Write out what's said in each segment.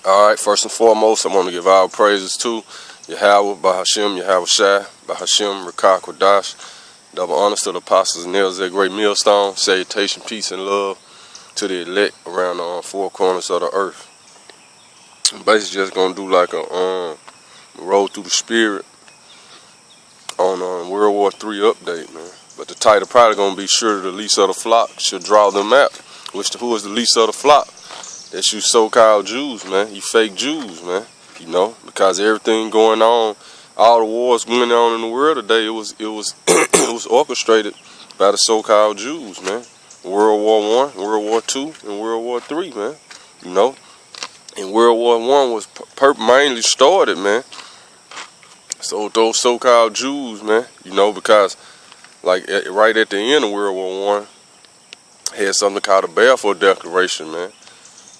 Alright, first and foremost, I want to give all praises to Yahweh, Bahashem, Yahweh Shai, Bahashem, Rakah, Kodash. Double honors to the apostles and nails that great millstone. Salutation, peace, and love to the elect around the four corners of the earth. I'm basically just going to do like a roll through the spirit on World War III update, man. But the title probably going to be Surely the least of the flock should draw them out. Who is the least of the flock? That's you so-called Jews, man. You fake Jews, man. You know, because everything going on, all the wars going on in the world today, it was it was orchestrated by the so-called Jews, man. World War I, World War II, and World War III, man. You know, and World War I was mainly started, man. So those so-called Jews, man, you know, because like right at the end of World War I, had something called the Balfour Declaration, man.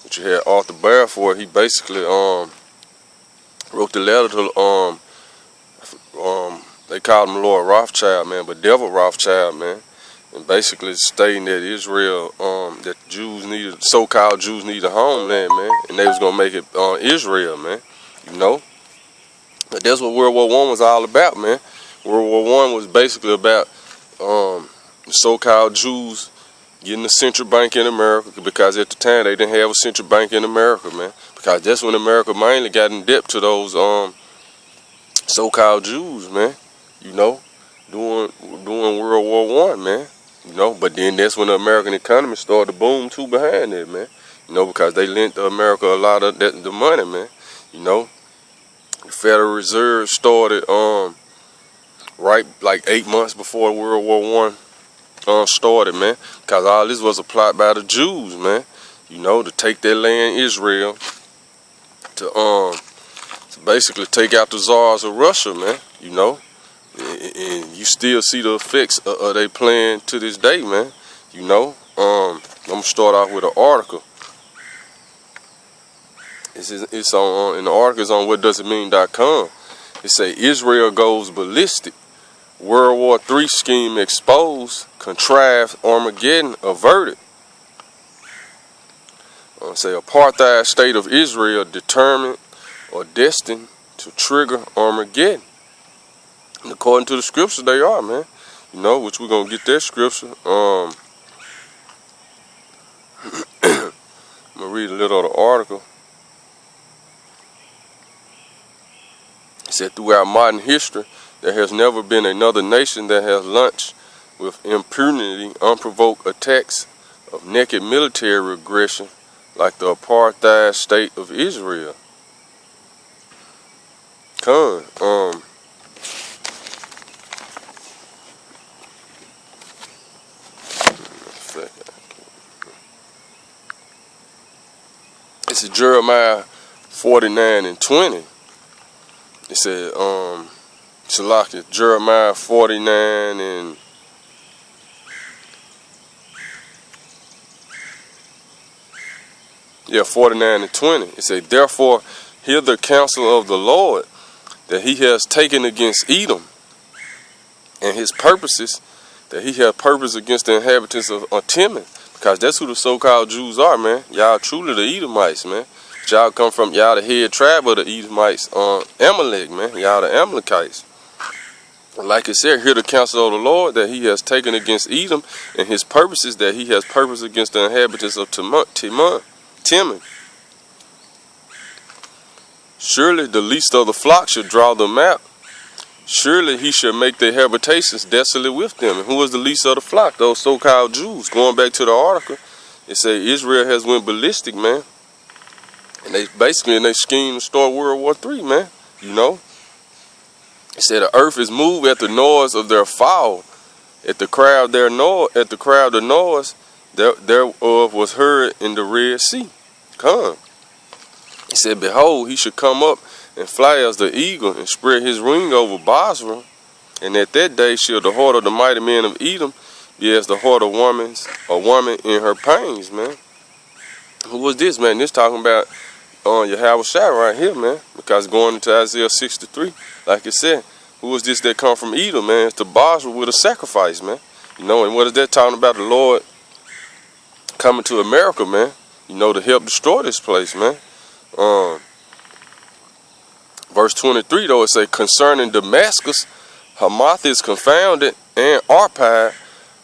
But you had Arthur Balfour. He basically wrote the letter to they called him Lord Rothschild, man, but Devil Rothschild, man, and basically stating that Israel, that Jews needed, so-called Jews needed a homeland, man, and they was gonna make it Israel, man, you know. But that's what World War I was all about, man. World War I was basically about the so-called Jews getting a central bank in America, because at the time they didn't have a central bank in America, man. Because that's when America mainly got in debt to those so-called Jews, man. You know, doing World War I, man. You know, but then that's when the American economy started to boom too behind it, man. You know, because they lent America a lot of the money, man. You know, the Federal Reserve started right like 8 months before World War I started, man, because all this was a plot by the Jews, man, you know, to take their land, Israel, to basically take out the czars of Russia, man, you know, and you still see the effects of their plan to this day, man, you know. I'm gonna start off with an article. It's on, and the article is on whatdoesitmean.com. It say Israel goes ballistic. World War III scheme exposed, contrived Armageddon averted. Say apartheid state of Israel determined or destined to trigger Armageddon. And according to the scripture, they are, man. You know, which we're gonna get that scripture. I'm gonna read a little of the article. It said throughout modern history, there has never been another nation that has launched with impunity unprovoked attacks of naked military aggression like the apartheid state of Israel. It's in Jeremiah 49 and 20. It said, Salaki, Jeremiah 49 and 49 and 20. It said, therefore, hear the counsel of the Lord that he has taken against Edom, and his purposes that he has purpose against the inhabitants of Timon. Because that's who the so-called Jews are, man. Y'all truly the Edomites, man. Y'all come from, y'all the head tribe of the Edomites, Amalek, man. Y'all the Amalekites. Like it said, hear the counsel of the Lord that he has taken against Edom, and his purposes that he has purpose against the inhabitants of Timon. Surely the least of the flock should draw them out. Surely he should make their habitations desolate with them. And who is the least of the flock? Those so-called Jews. Going back to the article, it said Israel has went ballistic, man. And they basically in their scheme to start World War III, man. You know. It said the earth is moved at the noise of their fall. At the cry of their noise, thereof was heard in the Red Sea. Come. He said, behold, he should come up and fly as the eagle and spread his wing over Basra. And at that day shall the heart of the mighty men of Edom be as the heart of a woman in her pains, man. Who was this, man? This talking about Yahweh Shai right here, man. Because going into Isaiah 63, like it said, who is this that come from Edom, man? It's the Basra with a sacrifice, man. You know, and what is that talking about? The Lord coming to America, man. You know, to help destroy this place, man. Verse 23 though, it say, concerning Damascus, Hamath is confounded, and Arpad,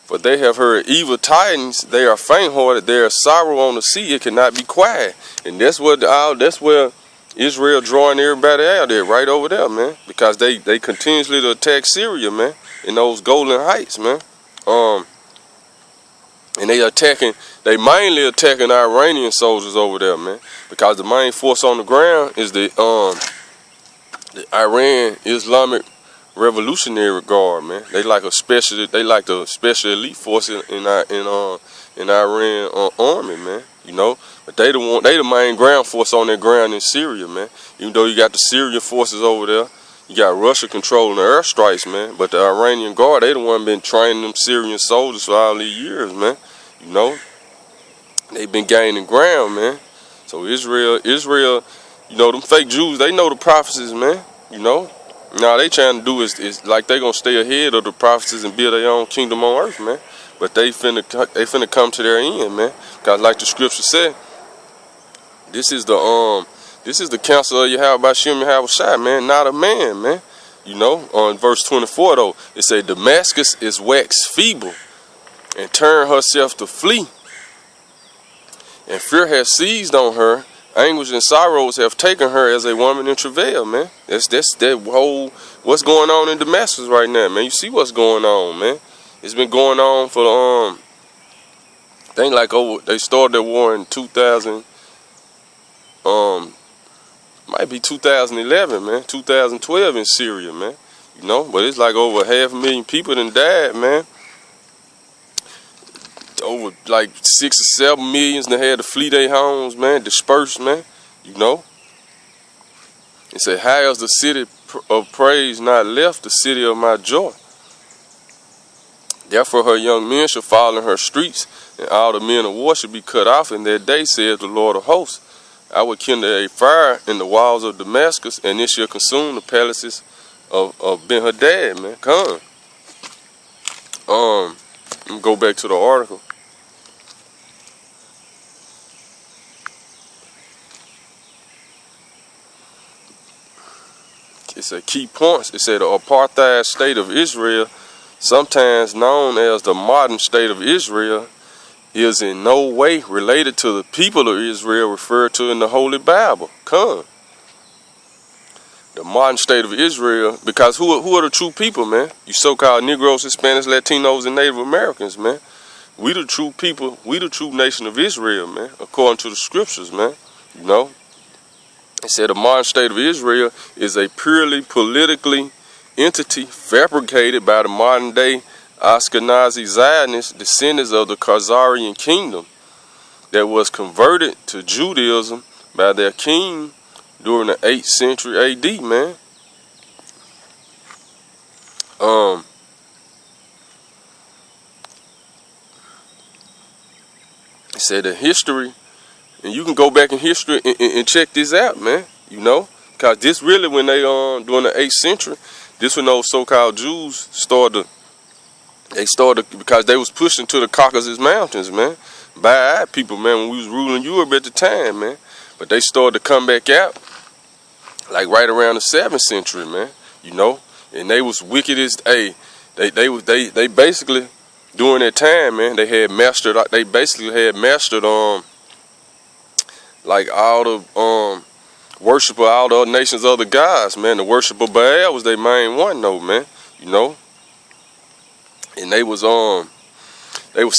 for they have heard evil tidings. They are faint-hearted. There is sorrow on the sea. It cannot be quiet. And that's where Israel drawing everybody out there, right over there, man. Because they continuously to attack Syria, man, in those Golden Heights, man. And they mainly attacking Iranian soldiers over there, man. Because the main force on the ground is the Iran Islamic Revolutionary Guard, man. They like the special elite force in Iran army, man. You know, but they the main ground force on that ground in Syria, man. Even though you got the Syrian forces over there, you got Russia controlling the airstrikes, man. But the Iranian Guard, they the one been training them Syrian soldiers for all these years, man. You know, they been gaining ground, man. So Israel, you know, them fake Jews, they know the prophecies, man. You know. Now they trying to do is like they gonna stay ahead of the prophecies and build their own kingdom on earth, man. But they finna come to their end, man. Cause like the scripture said, this is the counsel of Yahweh Shem Yahweh, man, not a man, man. You know, on verse 24 though, it say Damascus is waxed feeble and turned herself to flee, and fear has seized on her. Anguish and sorrows have taken her as a woman in travail, man. That's that whole what's going on in Damascus right now, man. You see what's going on, man. It's been going on for I think like they started the war in 2000, might be 2011, man, 2012 in Syria, man. You know, but it's like over 500,000 people done died, man. Over like 6 or 7 millions that had to flee their homes, man, dispersed, man. You know. It said, how is the city of praise not left, the city of my joy? Therefore her young men shall fall in her streets, and all the men of war shall be cut off in that day, saith the Lord of hosts. I will kindle a fire in the walls of Damascus, and it shall consume the palaces of Ben-Hadad, man. Come. Let me go back to the article. It said key points. It said the apartheid state of Israel, sometimes known as the modern state of Israel, is in no way related to the people of Israel referred to in the Holy Bible. Come. The modern state of Israel, because who are the true people, man? You so-called Negroes, Hispanics, Latinos, and Native Americans, man. We the true people, we the true nation of Israel, man, according to the scriptures, man. You know? It said the modern state of Israel is a purely politically entity fabricated by the modern day Ashkenazi Zionists, descendants of the Khazarian kingdom, that was converted to Judaism by their king during the 8th century AD, man. It said the history, and you can go back in history and check this out, man. You know, because this really when they during the 8th century, this when those so-called Jews started because they was pushing to the Caucasus Mountains, man, by our people, man, when we was ruling Europe at the time, man. But they started to come back out like right around the 7th century, man. You know, and they was wicked as they basically during that time, man, they basically had mastered like all the worship of all the other nations, other gods, man. The worship of Baal was their main one, though, man. You know, and they was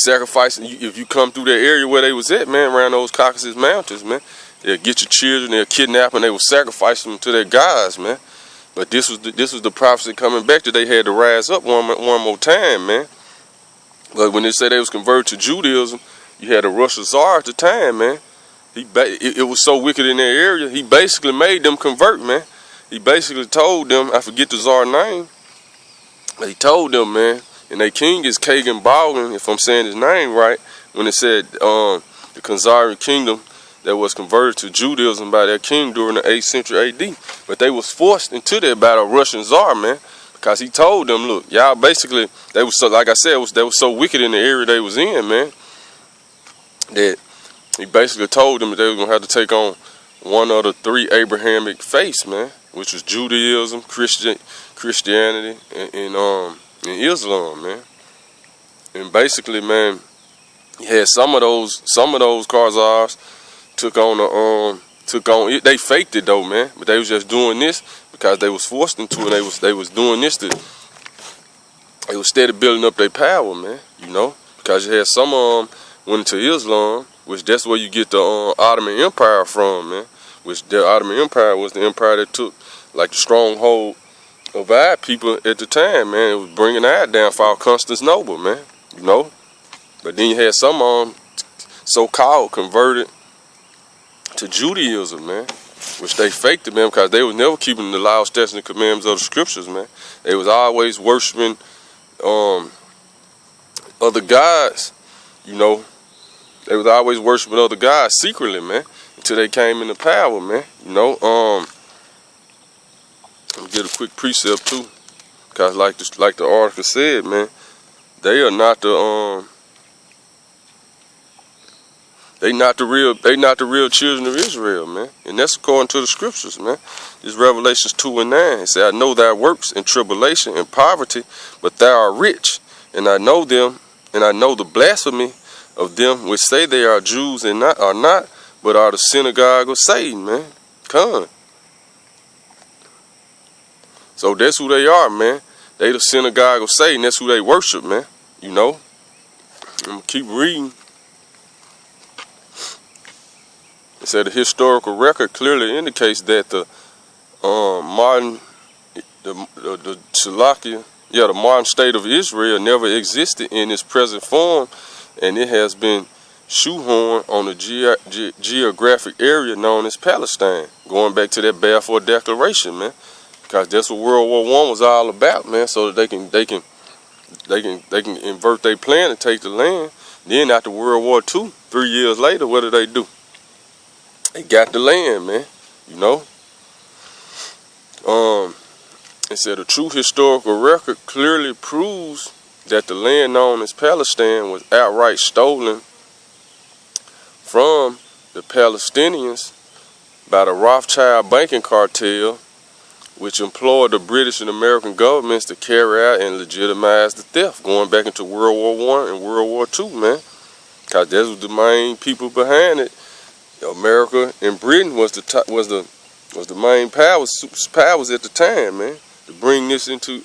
sacrificing. If you come through that area where they was at, man, around those Caucasus Mountains, man, they'll get your children, they'll kidnap them, they will sacrifice them to their gods, man. But this was the prophecy coming back that they had to rise up one more time, man. But when they said they was converted to Judaism, you had a Russian Tsar at the time, man. It was so wicked in that area, he basically made them convert, man. He basically told them, I forget the Tsar name, but he told them, man, and their king is Kagan Balgan, if I'm saying his name right, when it said the Khazarian kingdom that was converted to Judaism by their king during the 8th century AD. But they was forced into that by the Russian Tsar, man, because he told them, look, y'all basically, they was so, like I said, they was so wicked in the area they was in, man, that he basically told them that they were going to have to take on one of the three Abrahamic faiths, man, which was Judaism, Christianity, and Islam, man. And basically, man, you had some of those Khazars took on it. They faked it though, man, but they was just doing this because they was forced into it. And they was doing this to, they was steady building up their power, man. You know, because you had some of them went into Islam, which that's where you get the Ottoman Empire from, man. Which the Ottoman Empire was the empire that took like the stronghold of our people at the time, man. It was bringing our downfall, Constantinople, man. You know, but then you had some so-called converted to Judaism, man, which they faked it, man, because they was never keeping the laws, statutes, and commandments of the scriptures, man. They was always worshiping other gods, you know. They was always worshiping other gods secretly, man, until they came into power, man. You know, let me get a quick precept too, because like the article said, man, they are not the they not the real children of Israel, man. And that's according to the scriptures, man. This Revelations 2 and 9. It said, I know thy works in tribulation and poverty, but thou art rich, and I know them, and I know the blasphemy of them which say they are Jews and are not, but are the synagogue of Satan, man. Come. So that's who they are, man. They the synagogue of Satan. That's who they worship, man. You know. I'm gonna keep reading. It said the historical record clearly indicates that the modern state of Israel never existed in its present form, and it has been shoehorned on the geographic area known as Palestine, going back to that Balfour Declaration, man, because that's what World War I was all about, man. So that they can invert their plan and take the land. Then after World War II, 3 years later, what do? They got the land, man. You know. It said a true historical record clearly proves that the land known as Palestine was outright stolen from the Palestinians by the Rothschild banking cartel, which employed the British and American governments to carry out and legitimize the theft, going back into World War I and World War II, man. Because those were the main people behind it. America and Britain was the main powers at the time, man, to bring this into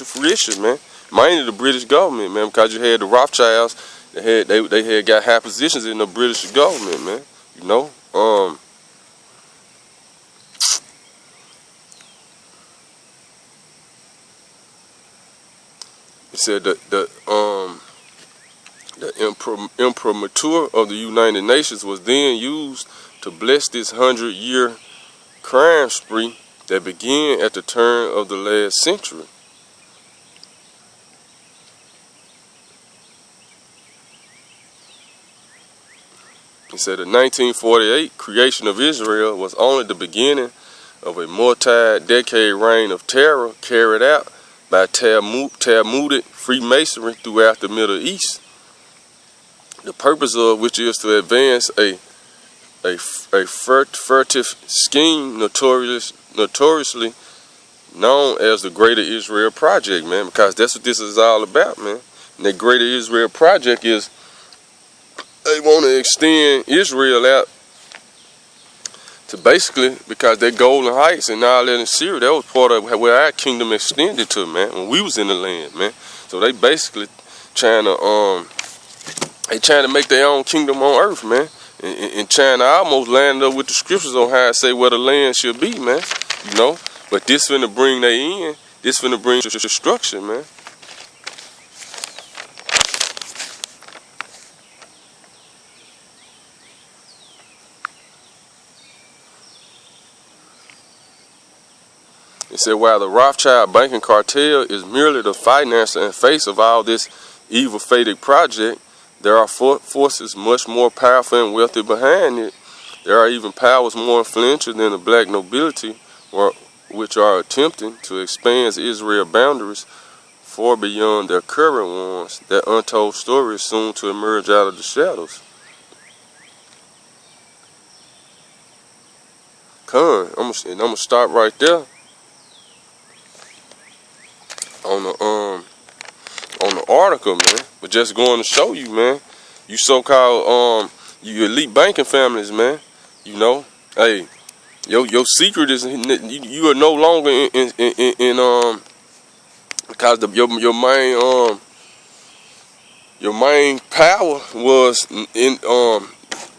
fruition, man. Mainly the British government, man, because you had the Rothschilds. They had got high positions in the British government, man. You know. It said that the imprimatur of the United Nations was then used to bless this 100-year crime spree that began at the turn of the last century. It said the 1948 creation of Israel was only the beginning of a multi-decade reign of terror carried out by Talmudic Freemasonry throughout the Middle East, the purpose of which is to advance a furtive scheme notoriously known as the Greater Israel Project, man, because that's what this is all about, man. And the Greater Israel Project is they want to extend Israel out to basically, because that Golden Heights and all that in Syria, that was part of where our kingdom extended to, man, when we was in the land, man. So they basically trying to make their own kingdom on earth, man. And China almost landed up with the scriptures on how to say where the land should be, man. You know? But this finna bring they in. This finna bring destruction, man. It said, while the Rothschild banking cartel is merely the financier and face of all this evil fated project, there are forces much more powerful and wealthy behind it. There are even powers more influential than the black nobility, which are attempting to expand Israel's boundaries far beyond their current ones. That untold story is soon to emerge out of the shadows. I'm gonna stop right there on the article, man. But just going to show you, man, you so-called you elite banking families, man. You know, hey, your secret is you are no longer in because your main power was in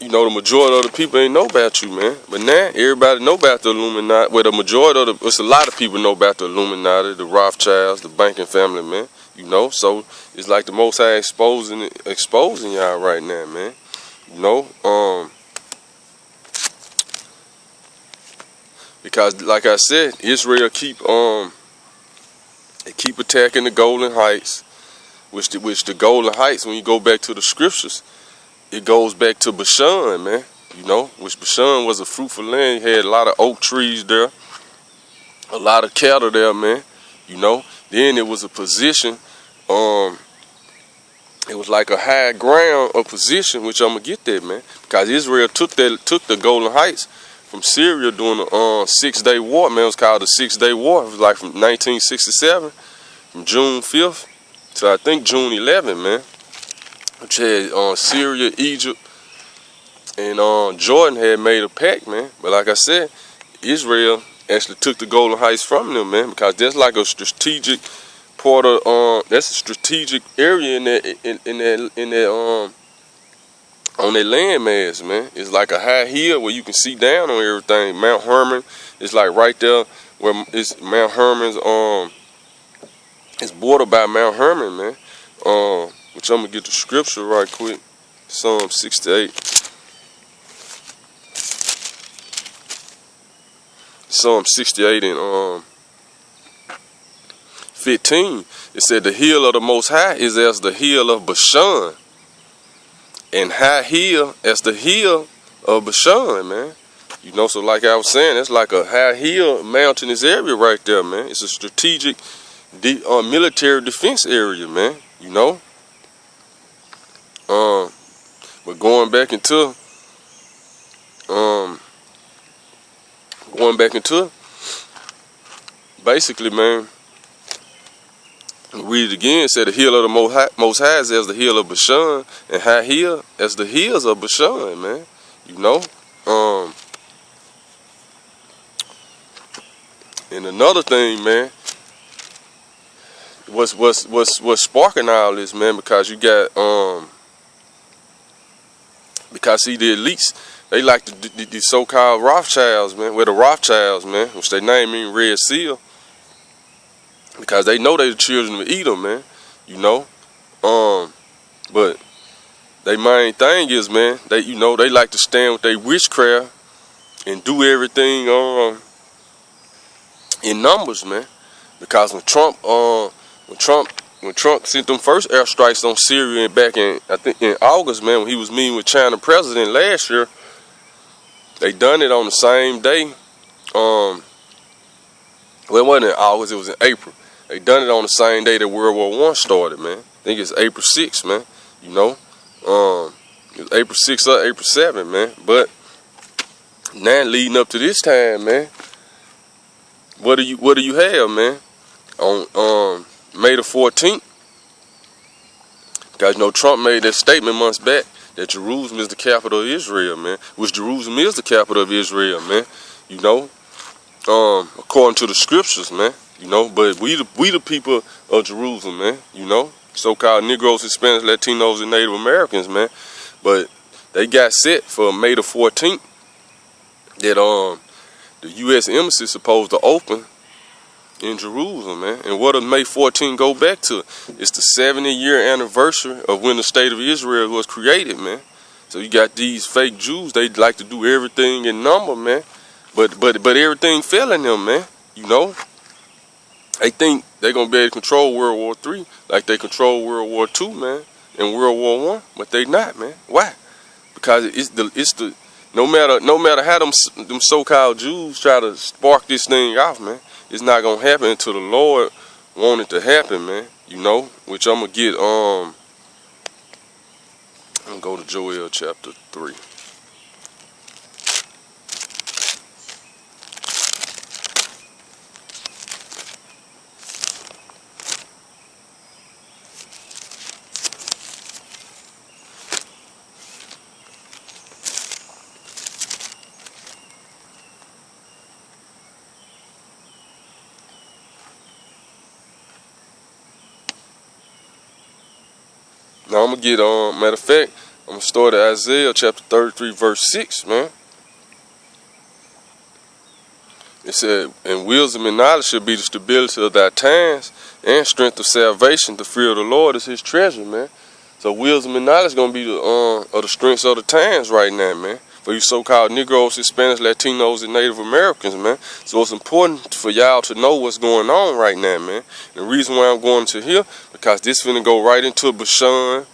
you know, the majority of the people ain't know about you, man. But now everybody know about the Illuminati. Well, the majority of it's a lot of people know about the Illuminati, the Rothschilds, the banking family, man. You know, so it's like the Most High exposing y'all right now, man. You know, because like I said, Israel keep attacking the Golden Heights, which the Golden Heights, when you go back to the scriptures, it goes back to Bashan, man. You know, which Bashan was a fruitful land. You had a lot of oak trees there, a lot of cattle there, man. You know, then it was a position, it was like a high ground of position, which I'm gonna get that, man, because Israel took the Golden Heights from Syria during the 6-day war, man. It was called the 6-day war. It was like from 1967, from June 5th to I think June 11th, man. Which had Syria, Egypt, and Jordan had made a pact, man. But like I said, Israel actually took the Golden Heights from them, man, because that's like a strategic part of that's a strategic area in that on their landmass, man. It's like a high hill where you can see down on everything. Mount Hermon is like right there where it's Mount Hermon's it's bordered by Mount Hermon, man. Which I'm gonna get the scripture right quick. Psalm 68. Psalm 68 and 15. It said the hill of the Most High is as the hill of Bashan, and high hill as the hill of Bashan, man. You know, so like I was saying, it's like a high hill mountainous area right there, man. It's a strategic military defense area, man. You know. But going back into basically, man, read it again. It said the hill of the Most High is as the hill of Bashan, and high hill as the hills of Bashan, man. You know. And another thing, man, what's sparking all this, man, because you got because see, the elites, they like the so-called Rothschilds, man. Well, the Rothschilds, man, which they name mean Red Seal, because they know they the children of Edom, man. You know, but they main thing is, man, they they like to stand with their witchcraft and do everything in numbers, man. Because when Trump sent them first airstrikes on Syria back in, I think in August, man, when he was meeting with China president last year, they done it on the same day. Well, it wasn't in August, it was in April. They done it on the same day that World War I started, man. I think it's April 6th, man. You know, it was April 6th or April 7th, man. But now leading up to this time, man, what do you have, man? On May the 14th, because you know Trump made that statement months back that Jerusalem is the capital of Israel, man. Which Jerusalem is the capital of Israel, man. You know, according to the scriptures, man. You know, but we the people of Jerusalem, man. You know, so-called Negroes, Hispanics, Latinos, and Native Americans, man. But they got set for May the 14th that the U.S. embassy is supposed to open in Jerusalem, man. And what does May 14 go back to? It's the 70-year anniversary of when the state of Israel was created, man. So you got these fake Jews, they like to do everything in number, man. But everything fell in them, man. You know? They think they're gonna be able to control World War III like they control World War II, man, and World War I, but they not, man. Why? Because it's the no matter how them so-called Jews try to spark this thing off, man, it's not gonna happen until the Lord want it to happen, man. You know, which I'm gonna get I'm gonna go to Joel chapter 3. Now I'm gonna get matter of fact, I'm gonna start at Isaiah chapter 33, verse 6, man. It said, "And wisdom and knowledge shall be the stability of thy times, and strength of salvation. The fear of the Lord is his treasure," man. So wisdom and knowledge gonna be the strengths of the times right now, man. For you so-called Negroes, Hispanics, Latinos, and Native Americans, man. So it's important for y'all to know what's going on right now, man. And the reason why I'm going to here, because this finna go right into Bashan,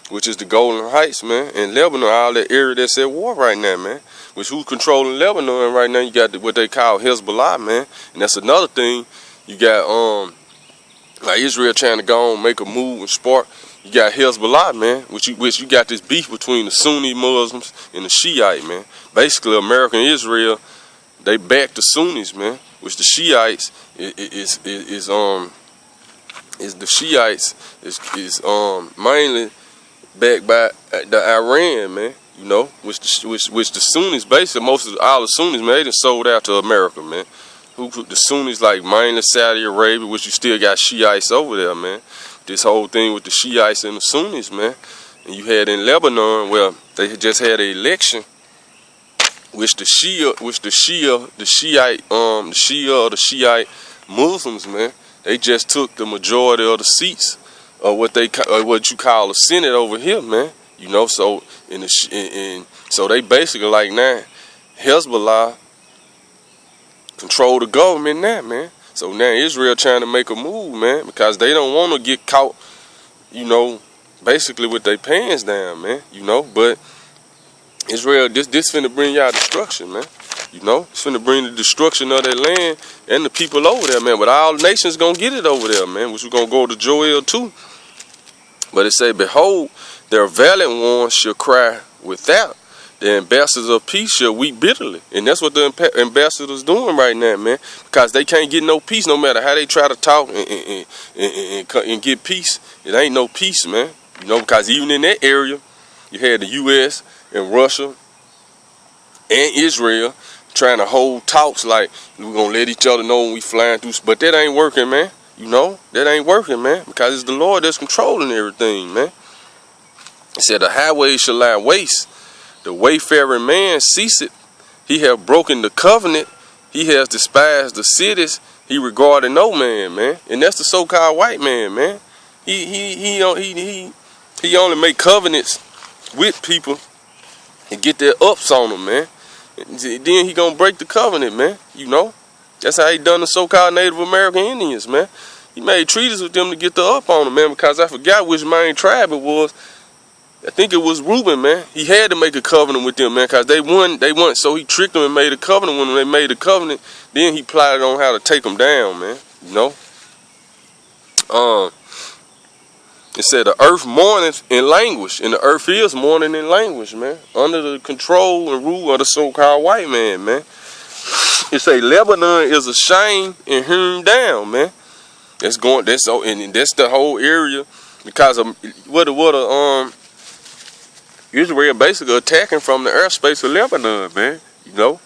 which is the Golden Heights, man, and Lebanon, all that area that's at war right now, man. Which who's controlling Lebanon right now? You got what they call Hezbollah, man. And that's another thing. You got like Israel trying to go on, make a move and spark. You got Hezbollah, man, which you got this beef between the Sunni Muslims and the Shiite, man. Basically, America and Israel, they back the Sunnis, man. Which the Shiites is mainly backed by the Iran, man. You know, which the Sunnis, basically most of all the Sunnis, man, they done sold out to America, man. Who the Sunnis like mainly Saudi Arabia, which you still got Shiites over there, man. This whole thing with the Shiites and the Sunnis, man. And you had in Lebanon, well, they just had an election, which the Shiite Muslims, man, they just took the majority of the seats of what you call a Senate over here, man. You know, so so they basically like now Hezbollah control the government now, man. So now Israel trying to make a move, man, because they don't want to get caught, you know, basically with their pants down, man, you know. But Israel, this finna bring y'all destruction, man. You know, it's finna bring the destruction of their land and the people over there, man. But all nations gonna get it over there, man, which we're gonna go to Joel too. But it say, "Behold, their valiant ones shall cry without. The ambassadors of peace shall weep bitterly." And that's what the ambassadors doing right now, man. Because they can't get no peace no matter how they try to talk and get peace. It ain't no peace, man. You know, because even in that area, you had the U.S. and Russia and Israel trying to hold talks like we're going to let each other know when we flying through. But that ain't working, man. You know, that ain't working, man. Because it's the Lord that's controlling everything, man. It said, "The highways shall lie waste. The wayfaring man ceaseth. He have broken the covenant. He has despised the cities. He regarded no man, man." And that's the so-called white man, man. He only make covenants with people and get their ups on them, man. And then he gonna break the covenant, man. You know, that's how he done the so-called Native American Indians, man. He made treaties with them to get the up on them, man. Because I forgot which main tribe it was. I think it was Reuben, man. He had to make a covenant with them, man, because they won. So he tricked them and made a covenant. When they made the covenant, then he plotted on how to take them down, man. You know. It said, "The earth mourneth and languish," and the earth is mourning and languish, man, under the control and rule of the so-called white man, man. It say Lebanon is ashamed and hewn down, man. That's the whole area because of Israel basically attacking from the airspace of Lebanon, man. You know,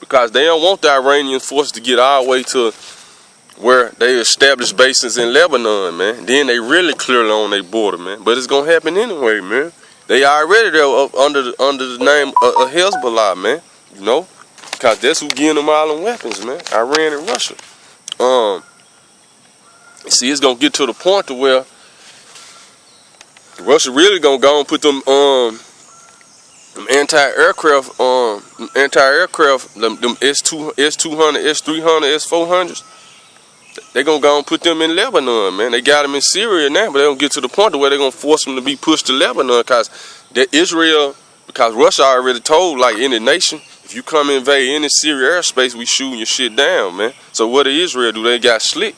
because they don't want the Iranian forces to get all the way to where they established bases in Lebanon, man. Then they really clearly on their border, man. But it's gonna happen anyway, man. They already there up under the name of Hezbollah, man. You know, because that's who getting them all them weapons, man. Iran and Russia. See, it's gonna get to the point to where Russia really gonna go and put them anti-aircraft, them S200, S300, S400s. They gonna go and put them in Lebanon, man. They got them in Syria now, but they don't get to the point to where they gonna force them to be pushed to Lebanon, because Russia already told like any nation, if you come invade any Syria airspace, we shooting your shit down, man. So what did Israel do? They got slick.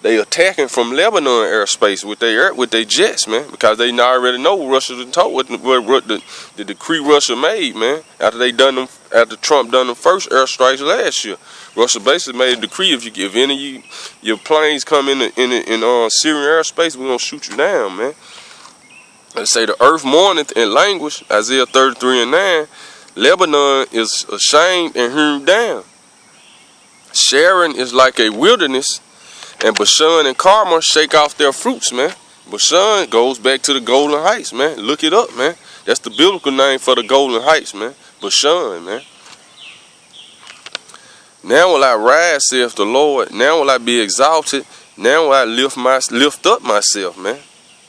They attacking from Lebanon airspace with their jets, man, because they already know Russia told what the decree Russia made, man. After Trump done them first airstrikes last year, Russia basically made a decree: if any of your planes come in Syrian airspace, we're gonna shoot you down, man. They say the earth mourneth and languish, Isaiah 33:9. Lebanon is ashamed and hewn down. Sharon is like a wilderness, and Bashan and Carmel shake off their fruits, man. Bashan goes back to the Golden Heights, man. Look it up, man. That's the biblical name for the Golden Heights, man. Bashan, man. Now will I rise, saith the Lord. Now will I be exalted. Now will I lift up myself, man.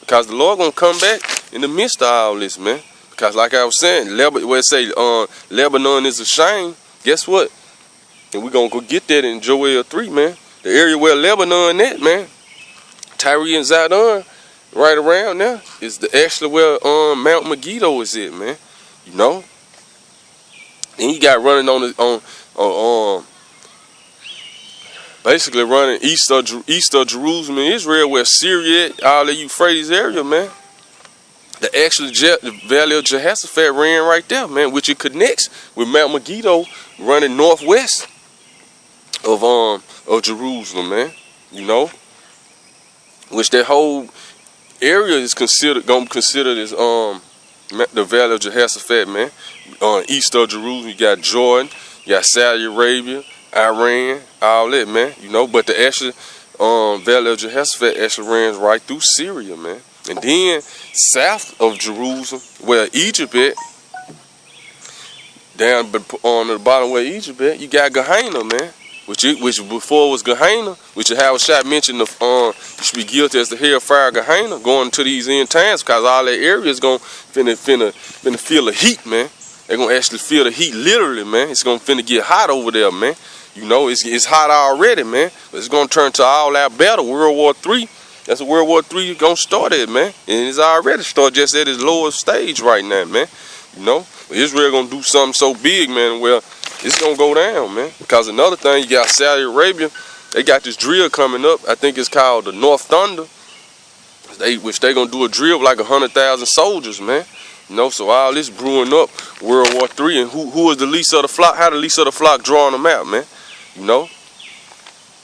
Because the Lord gonna come back in the midst of all this, man. Because like I was saying, where it say Lebanon is ashamed. Guess what? And we're gonna go get that in Joel 3, man. The area where Lebanon at, man. Tyre and Zidon, right around there, is actually where Mount Megiddo is at, man. You know. And he got running on basically running east of Jerusalem and Israel, where Syria, all the Euphrates area, man. The actual the Valley of Jehoshaphat ran right there, man, which it connects with Mount Megiddo running northwest of Jerusalem, man. You know, which that whole area is gonna be considered as the Valley of Jehoshaphat, man. East of Jerusalem, you got Jordan, you got Saudi Arabia, Iran, all that, man. You know, but the actual Valley of Jehoshaphat actually runs right through Syria, man. And then south of Jerusalem, where Egypt at, down on the bottom where Egypt at, you got Gehenna, man. Which before was Gehenna, which Howard Shot mentioned, you should be guilty as the hellfire Gehenna going to these end times, because all that area is gonna finna feel the heat, man. They're gonna actually feel the heat literally, man. It's gonna finna get hot over there, man. You know, it's hot already, man. But it's gonna turn to all-out battle, World War III. That's what World War III gonna start at, man. And it's already started just at its lowest stage right now, man. You know, but Israel gonna do something so big, man. Well, it's gonna go down, man. Because another thing, you got Saudi Arabia. They got this drill coming up. I think it's called the North Thunder. Which they gonna do a drill with like 100,000 soldiers, man. You know, so all this brewing up World War III, and who is the least of the flock? How the least of the flock drawing them out, man? You know,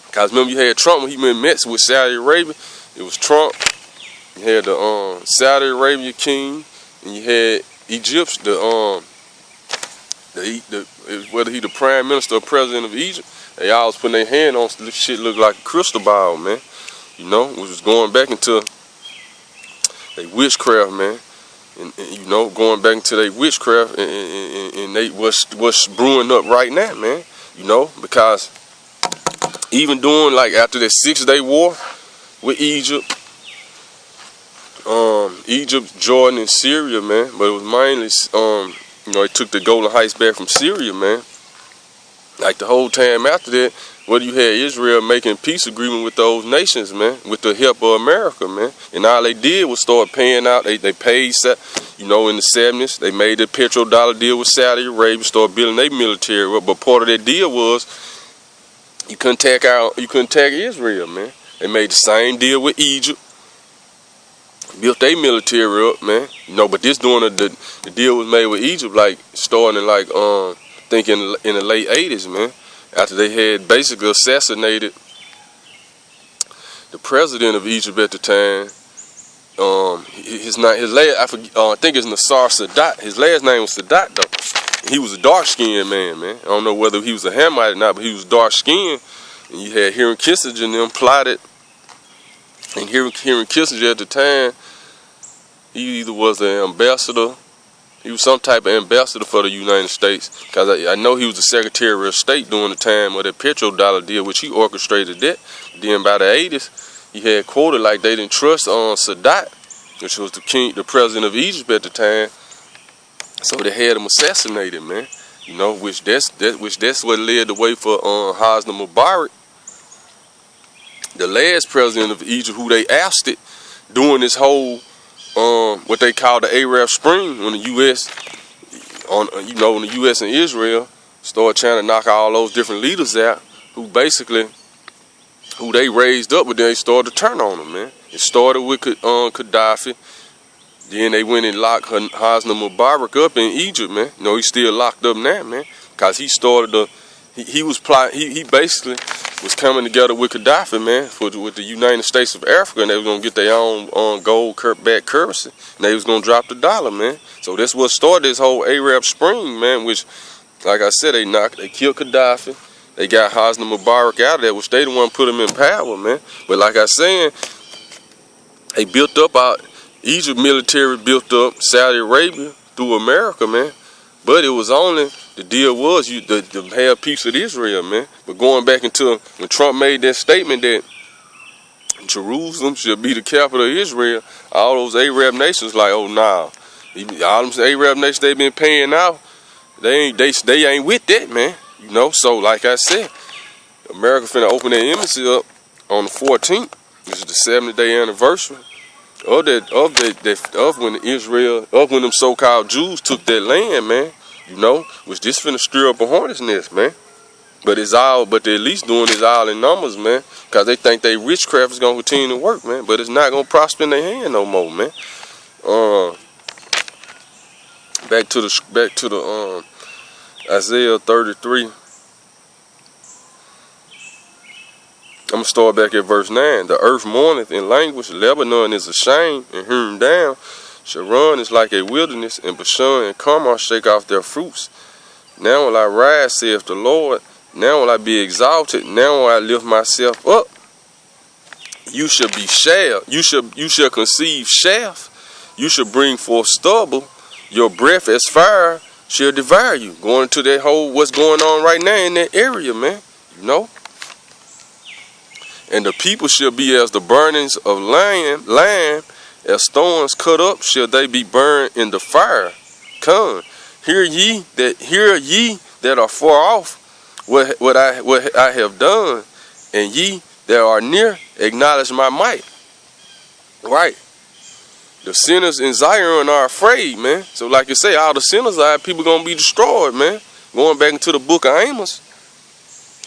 because remember you had Trump when he met with Saudi Arabia. It was Trump. You had the Saudi Arabia king, and you had Egypt, whether he the prime minister or president of Egypt, they always putting their hand on this shit look like a crystal ball, man. You know, which was going back into they witchcraft, man. And you know, going back into their witchcraft and they what's brewing up right now, man. You know, because even during like after that 6-day war with Egypt, Jordan, and Syria, man. But it was mainly, you know, it took the Golden Heights back from Syria, man. Like the whole time after that, you had Israel making peace agreement with those nations, man, with the help of America, man. And all they did was start paying out. They paid, you know, in the 70s. They made the petrodollar deal with Saudi Arabia, started building their military up. But part of that deal was you couldn't attack Israel, man. They made the same deal with Egypt. Built their military up, man. You know, but this doing the deal was made with Egypt, like starting in like I think in the late 80s, man. After they had basically assassinated the president of Egypt at the time. I think it's Nasser Sadat. His last name was Sadat though. He was a dark-skinned man, man. I don't know whether he was a Hamite or not, but he was dark-skinned. And you had Henry Kissinger and them plotted. And Henry Kissinger at the time, he either was an ambassador, he was some type of ambassador for the United States. Because I know he was the Secretary of State during the time of that petrodollar deal, which he orchestrated that. Then by the 80s, he had quoted like they didn't trust Sadat, which was the president of Egypt at the time. So they had him assassinated, man. You know, which that's what led the way for Hosni Mubarak, the last president of Egypt, who they ousted during this whole what they call the Arab Spring, when the U.S. when the U.S. and Israel started trying to knock all those different leaders out, who they raised up, but then they started to turn on them, man. It started with Gaddafi. Then they went and locked Hosni Mubarak up in Egypt, man. You know, he's still locked up now, man, because he started he basically was coming together with Gaddafi, man, with the United States of Africa, and they was gonna get their own gold-backed currency, and they was gonna drop the dollar, man. So that's what started this whole Arab Spring, man. Which, like I said, they killed Gaddafi. They got Hosni Mubarak out of there, which they the one put him in power, man. But like I said, They built up Egypt military built up Saudi Arabia through America, man. But it was only, the deal was you to have peace with Israel, man. But going back into when Trump made that statement that Jerusalem should be the capital of Israel, all those Arab nations like, oh nah. All them Arab nations they been paying out, they ain't with that, man. You know, so like I said, America finna open their embassy up on the 14th. This is the 70th anniversary of when them so-called Jews took that land, man. You know, which this finna stir up a hornet's nest, man. But they're at least doing this all in numbers, man, because they think they witchcraft is gonna continue to work, man. But it's not gonna prosper in their hand no more, man. Back to the Isaiah 33. I'm going to start back at verse 9. The earth mourneth in language, Lebanon is ashamed, and hewn down. Sharon is like a wilderness, and Bashan and Carmel shake off their fruits. Now will I rise, saith the Lord. Now will I be exalted. Now will I lift myself up. You shall be shaft. You shall conceive shaft. You shall bring forth stubble. Your breath as fire shall devour you. Going into that whole what's going on right now in that area, man. You know? And the people shall be as the burnings of lamb, as thorns cut up shall they be burned in the fire. Come, hear ye that are far off what I have done, and ye that are near acknowledge my might. Right. The sinners in Zion are afraid, man. So like you say, all the sinners are people gonna be destroyed, man. Going back into the book of Amos.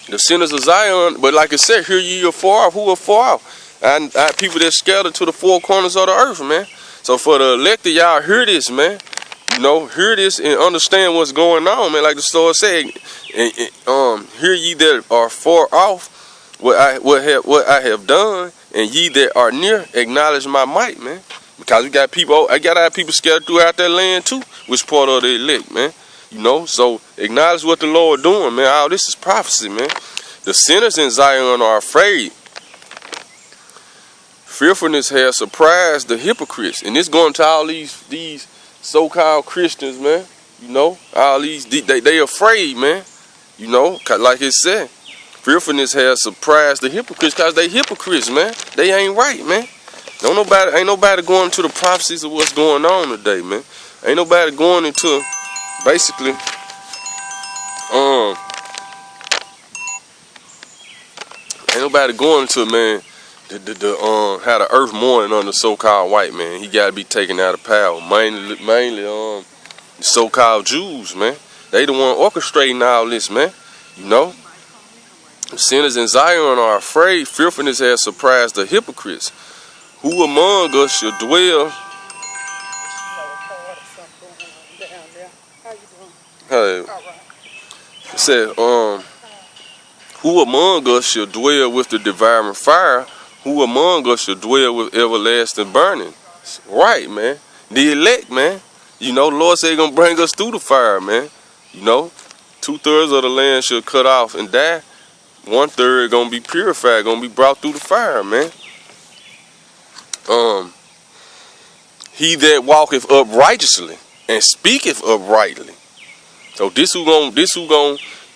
The sinners of Zion, but like I said, hear ye afar off. Who are far off? And people that scattered to the four corners of the earth, man. So for the elected, y'all hear this, man. You know, hear this and understand what's going on, man. Like the Lord said, hear ye that are far off what I have done, and ye that are near acknowledge my might, man. Because I got people scattered throughout that land too, which part of the elect, man. You know, so acknowledge what the Lord doing, man. All this is prophecy, man. The sinners in Zion are afraid. Fearfulness has surprised the hypocrites. And it's going to all these so-called Christians, man. You know, all these, they afraid, man. You know, like it said, fearfulness has surprised the hypocrites because they hypocrites, man. They ain't right, man. Ain't nobody going into the prophecies of what's going on today, man. Ain't nobody going into basically, ain't nobody going into, man, how the earth mourning on the so-called white man. He got to be taken out of power. Mainly the so-called Jews, man. They the one orchestrating all this, man. You know, the sinners in Zion are afraid. Fearfulness has surprised the hypocrites. Who among us shall dwell? Hey, it said, who among us shall dwell with the devouring fire? Who among us shall dwell with everlasting burning? Right, man. The elect, man. You know, the Lord said He's going to bring us through the fire, man. You know, 2/3 of the land shall cut off and die. 1/3 going to be purified, going to be brought through the fire, man. He that walketh uprighteously and speaketh uprightly. So this who gonna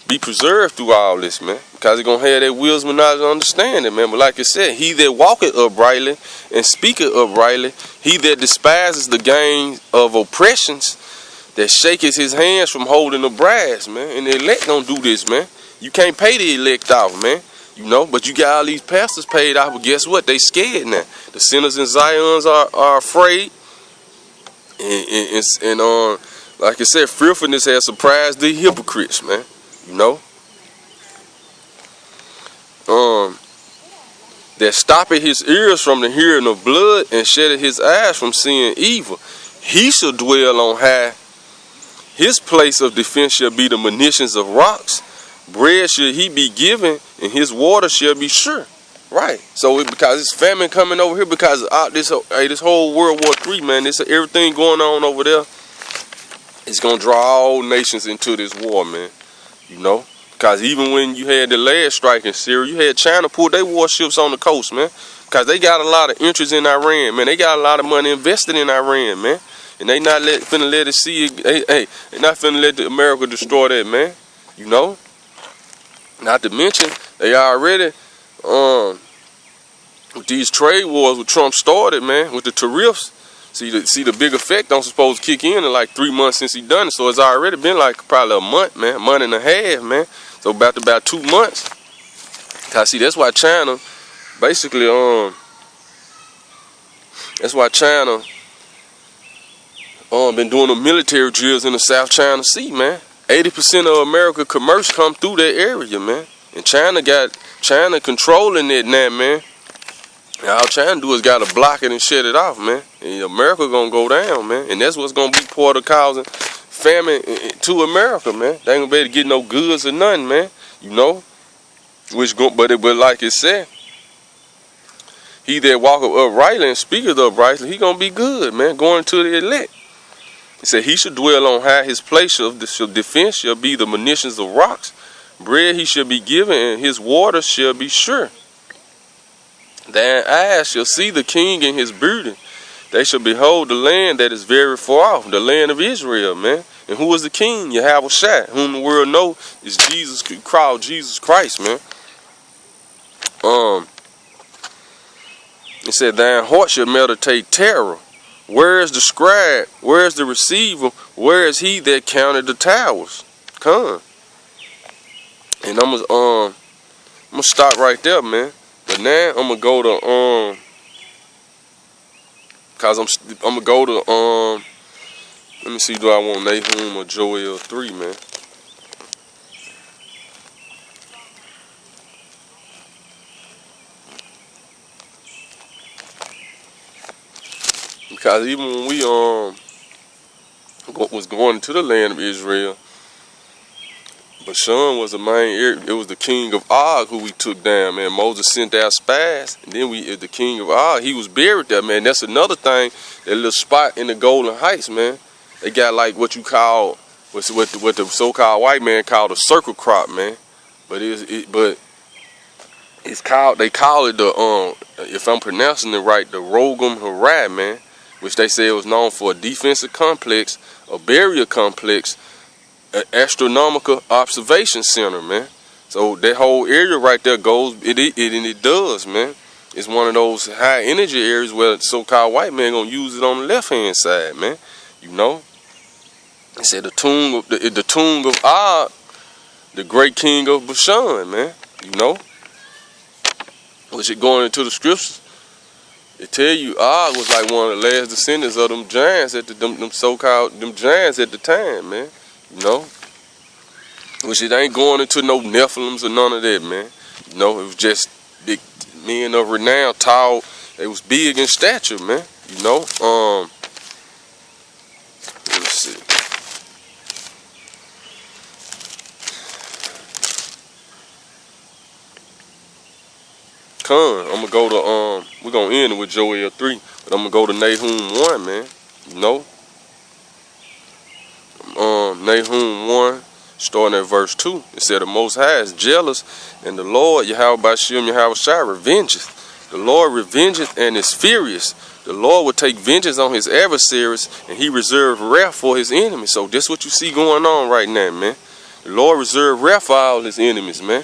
be preserved through all this, man. Because he gonna have that wisdom, knowledge, and understanding, man. But like I said, he that walketh uprightly and speaketh uprightly, he that despises the gain of oppressions, that shaketh his hands from holding the brass, man. And the elect don't do this, man. You can't pay the elect off, man. You know, but you got all these pastors paid off, but guess what? They scared now. The sinners in Zion are afraid. And like I said, fearfulness has surprised the hypocrites, man. You know? That stoppeth his ears from the hearing of blood and sheddeth his eyes from seeing evil. He shall dwell on high. His place of defense shall be the munitions of rocks. Bread shall he be given, and his water shall be sure. Right. So because it's famine coming over here, because this whole World War III, man, everything going on over there, it's gonna draw all nations into this war, man. You know, because even when you had the last strike in Syria, you had China pull their warships on the coast, man. Because they got a lot of interest in Iran, man. They got a lot of money invested in Iran, man. And they not finna let it see it. They not finna let America destroy that, man. You know? Not to mention, they already, with these trade wars with Trump started, man, with the tariffs. See the big effect don't supposed to kick in like 3 months since he done it. So it's already been like probably a month, man, a month and a half, man. So about 2 months. Cause see, that's why China, basically, that's why China, been doing the military drills in the South China Sea, man. 80% of American commerce come through that area, man. And China controlling it now, man. And all China do is gotta block it and shut it off, man. And America gonna go down, man. And that's what's gonna be part of causing famine to America, man. They ain't gonna be able to get no goods or nothing, man. You know? But like it said, he that walketh uprightly and speaketh uprightly, he gonna be good, man. Going to the elect. He said he should dwell on high. His place of defense shall be the munitions of rocks. Bread he shall be given, and his water shall be sure. Thine eyes shall see the king and his beauty. They shall behold the land that is very far off, the land of Israel, man. And who is the king? Yahweh, whom the world know is Jesus Christ, man. It said, thine heart shall meditate terror. Where is the scribe? Where is the receiver? Where is he that counted the towers? Come. And I'm gonna stop right there, man. But now I'm gonna go to cause I'm gonna go to let me see, do I want Nahum or Joel 3, man? Because even when we was going to the land of Israel, Bashan was the main area. It was the king of Og who we took down, man. Moses sent out spies, and then the king of Og, he was buried there, man. That's another thing. That little spot in the Golden Heights, man. They got like what you call, what the so-called white man called a circle crop, man. But it's called, they call it the if I'm pronouncing it right, the Rogam Harai, man. Which they say was known for a defensive complex, a burial complex, an astronomical observation center, man. So that whole area right there goes, it does, man. It's one of those high energy areas where the so-called white man gonna use it on the left-hand side, man. You know? They said the tomb of Og, the great king of Bashan, man. You know? Which it going into the scriptures. It tell you Og was like one of the last descendants of them giants at them so-called giants at the time, man. You know? Which it ain't going into no Nephilims or none of that, man. You know, it was just big men of renown, tall. They was big in stature, man. You know? Let's see. I'm gonna go to we're gonna end it with Joel 3, but I'm gonna go to Nahum 1, man. You know, Nahum 1, starting at verse 2. It said, the Most High is jealous, and the Lord Yahweh Bashem Yahweh Shai revengeth. The Lord revengeth and is furious. The Lord will take vengeance on his adversaries, and he reserved wrath for his enemies. So this what you see going on right now, man. The Lord reserved wrath for all his enemies, man.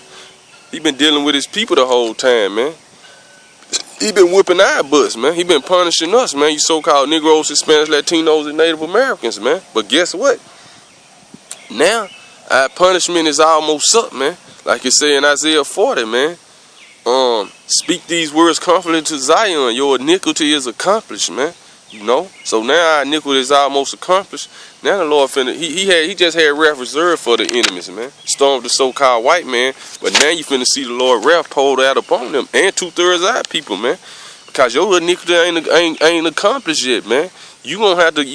He been dealing with his people the whole time, man. He been whipping our butts, man. He been punishing us, man. You so-called Negroes, Hispanics, Latinos, and Native Americans, man. But guess what? Now, our punishment is almost up, man. Like it say in Isaiah 40, man. Speak these words confidently to Zion. Your iniquity is accomplished, man. You know? So now our iniquity is almost accomplished. Now the Lord finna, he just had wrath reserved for the enemies, man. Stormed the so-called white man, but now you finna see the Lord wrath poured out upon them and 2/3 of our people, man. Because your iniquity ain't accomplished yet, man. You gonna have to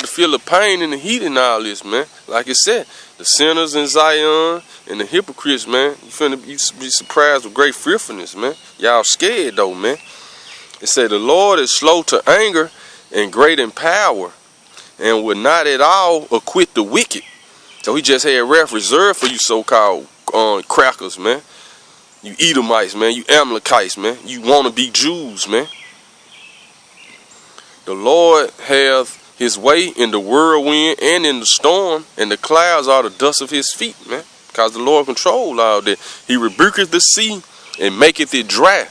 feel the pain and the heat in all this, man. Like I said, the sinners in Zion and the hypocrites, man. You be surprised with great fearfulness, man. Y'all scared though, man. It said the Lord is slow to anger and great in power, and will not at all acquit the wicked. So he just had wrath reserved for you so-called crackers, man. You Edomites, man. You Amalekites, man. You want to be Jews, man. The Lord hath his way in the whirlwind and in the storm, and the clouds are the dust of his feet, man. Because the Lord controls all that. He rebuketh the sea and maketh it dry,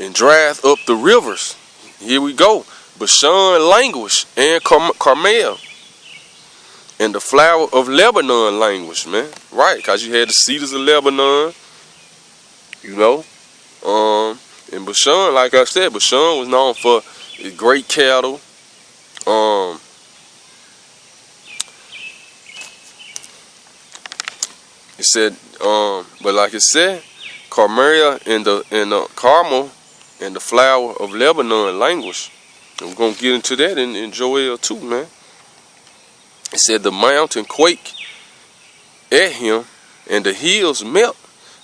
and drieth up the rivers. Here we go. Bashan languish, and Carmel, and the flower of Lebanon languish, man. Right, because you had the cedars of Lebanon, you know. And Bashan, like I said, Bashan was known for great cattle. It said, but like it said, Carmel and the Carmel and the flower of Lebanon languish. And we're gonna get into that in Joel 2, man. It said the mountain quake at him, and the hills melt,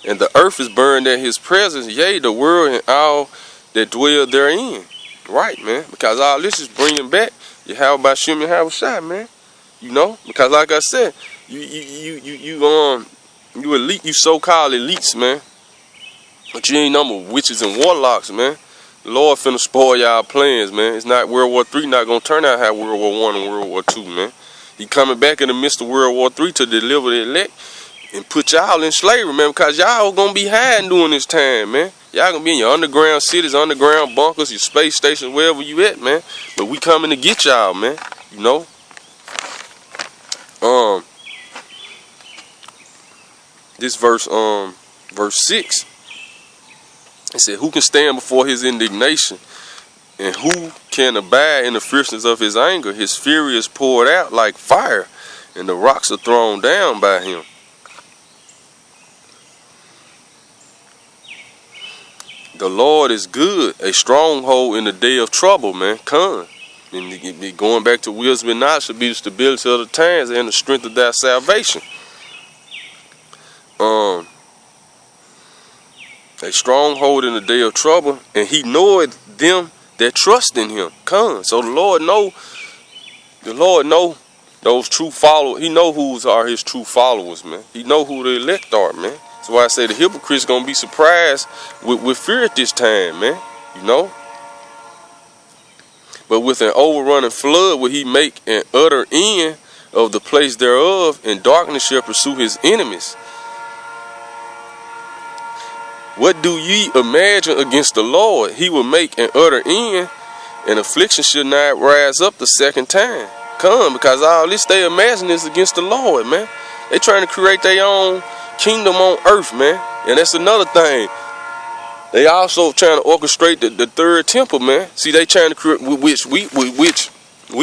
and the earth is burned at his presence, yea, the world and all that dwell therein. Right, man, because all this is bringing back Yahweh Shem Yahweh, man. You know, because like I said, you elite, you so-called elites, man, but you ain't number witches and warlocks, man. The Lord finna spoil y'all plans, man. It's not World War III not gonna turn out how World War I and World War II, man. He coming back in the midst of World War III to deliver the elect and put y'all in slavery, man, because y'all gonna be hiding during this time, man. Y'all gonna be in your underground cities, underground bunkers, your space stations, wherever you at, man. But we coming to get y'all, man. You know? This verse 6. It said, who can stand before his indignation? And who can abide in the fierceness of his anger? His fury is poured out like fire, and the rocks are thrown down by him. The Lord is good, a stronghold in the day of trouble, man. Come. And going back to wisdom and knowledge should be the stability of the times and the strength of thy salvation. A stronghold in the day of trouble, and he knoweth them that trust in him. Come. So the Lord know those true followers. He know who are his true followers, man. He know who the elect are, man. That's why I say the hypocrites gonna be surprised with fear at this time, man. You know. But with an overrunning flood will he make an utter end of the place thereof, and darkness shall pursue his enemies. What do ye imagine against the Lord? He will make an utter end, and affliction shall not rise up the second time. Come, because all this they imagine is against the Lord, man. They trying to create their own kingdom on earth, man. And that's another thing. They also trying to orchestrate the third temple, man. See, they trying to create, which we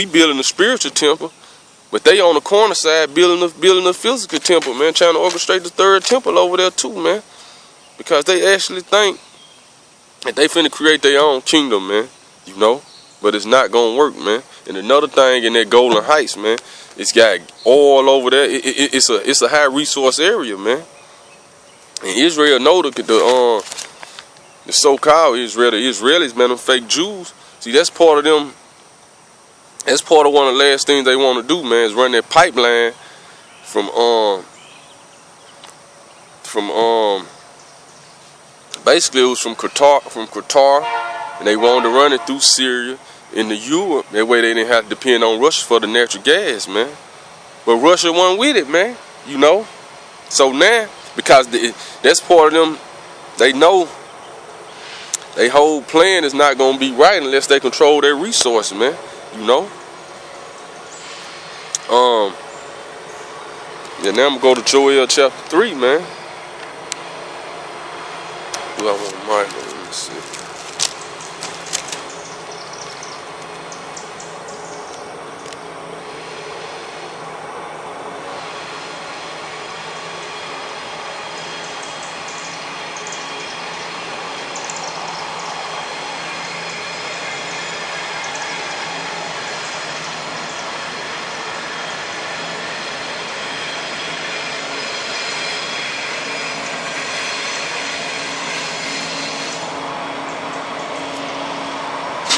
building a spiritual temple, but they on the corner side building a physical temple, man. Trying to orchestrate the third temple over there too, man. Because they actually think that they finna create their own kingdom, man. You know? But it's not gonna work, man. And another thing in that Golden Heights, man, it's got oil over there. It's a high resource area, man. And Israel know the so-called Israel, the Israelis, man, them fake Jews. See, that's part of them. That's part of one of the last things they want to do, man, is run that pipeline from basically it was from Qatar, and they wanted to run it through Syria into Europe. That way they didn't have to depend on Russia for the natural gas, man. But Russia wasn't with it, man. You know. So now, because that's part of them, they know their whole plan is not gonna be right unless they control their resources, man. You know. Yeah, now I'm gonna go to Joel chapter 3, man. Do I want mine? Let me see.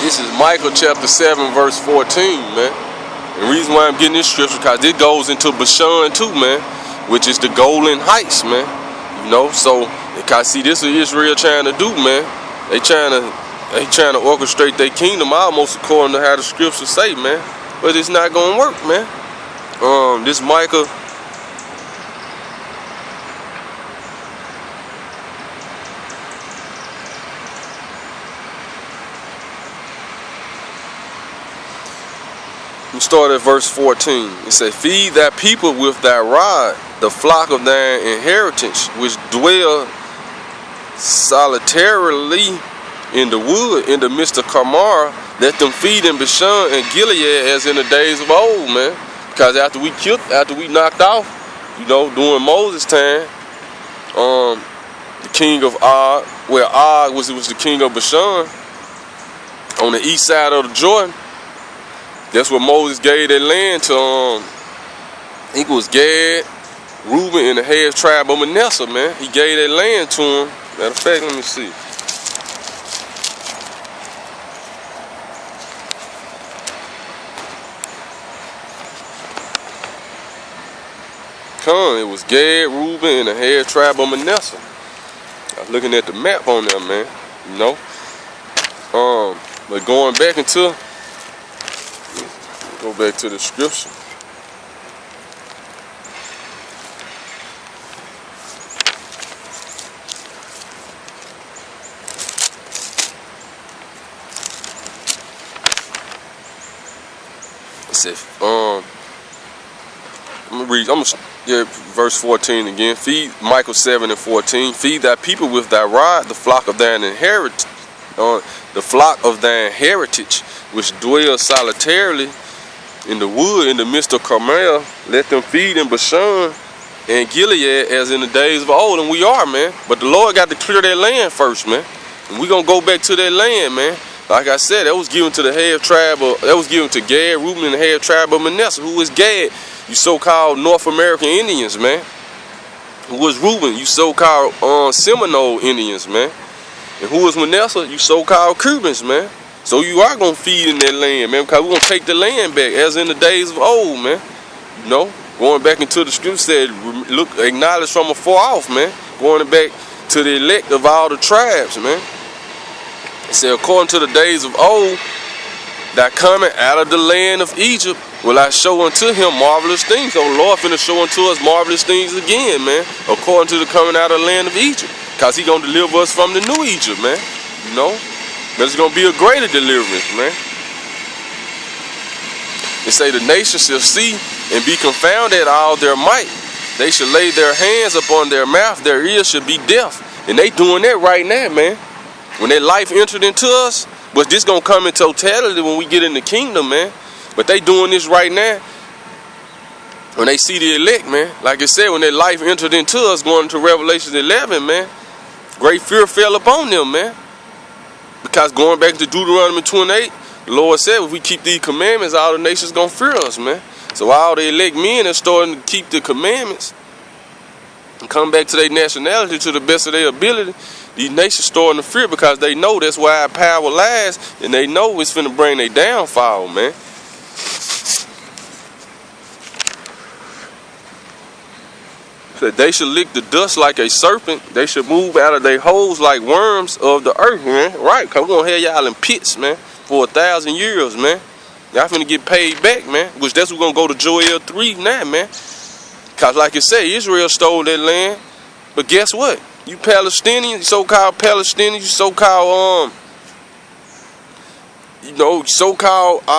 This is Micah chapter 7 verse 14, man. And the reason why I'm getting this scripture because it goes into Bashan too, man, which is the Golden Heights, man. You know, so because see, this is Israel trying to do, man. They trying to orchestrate their kingdom almost according to how the scriptures say, man. But it's not gonna work, man. This Micah. We start at verse 14. It says, "Feed thy people with thy rod, the flock of thine inheritance, which dwell solitarily in the wood, in the midst of Carmel. Let them feed in Bashan and Gilead as in the days of old," man. Because after we knocked off, you know, during Moses' time, the king of Og, where Og was the king of Bashan, on the east side of the Jordan. That's what Moses gave that land to, I think it was Gad, Reuben, and the half tribe of Manasseh, man. He gave that land to him. Matter of fact, let me see. It was Gad, Reuben, and the half tribe of Manasseh. I was looking at the map on there, man. You know. But going back into, go back to the scripture. It says, verse 14 again. Feed, Micah 7 and 14. "Feed thy people with thy rod, the flock of thine inheritance, which dwell solitarily in the wood, in the midst of Carmel. Let them feed in Bashan and Gilead as in the days of old." And we are, man. But the Lord got to clear that land first, man. And we gonna go back to that land, man. Like I said, that was given to the half tribe of, that was given to Gad, Reuben, and the half tribe of Manasseh. Who is Gad? You so-called North American Indians, man. Who was Reuben? You so-called Seminole Indians, man. And who was Manasseh? You so-called Cubans, man. So you are going to feed in that land, man, because we're going to take the land back as in the days of old, man. You know, going back into the scripture said, look, acknowledge from afar off, man. Going back to the elect of all the tribes, man. It said, "According to the days of old, that coming out of the land of Egypt, will I show unto him marvelous things." So the Lord finna show unto us marvelous things again, man. According to the coming out of the land of Egypt. Because he going to deliver us from the new Egypt, man. You know? But it's going to be a greater deliverance, man. It say, "The nations shall see and be confounded at all their might. They shall lay their hands upon their mouth, their ears shall be deaf." And they doing that right now, man. When that life entered into us, but this going to come in totality when we get in the kingdom, man. But they doing this right now. When they see the elect, man. Like I said, when that life entered into us, going into Revelation 11, man. Great fear fell upon them, man. Because going back to Deuteronomy 28, the Lord said, if we keep these commandments, all the nations going to fear us, man. So all the elect men are starting to keep the commandments and come back to their nationality to the best of their ability. These nations starting to fear because they know that's where our power lies, and they know it's finna bring their downfall, man. They should lick the dust like a serpent. They should move out of their holes like worms of the earth, man. Right, because we're going to have y'all in pits, man, for 1,000 years, man. Y'all finna get paid back, man. Which that's what we're going to go to Joel 3 now, man. Because like I said, Israel stole that land. But guess what? You Palestinians, so-called Palestinians, you so-called,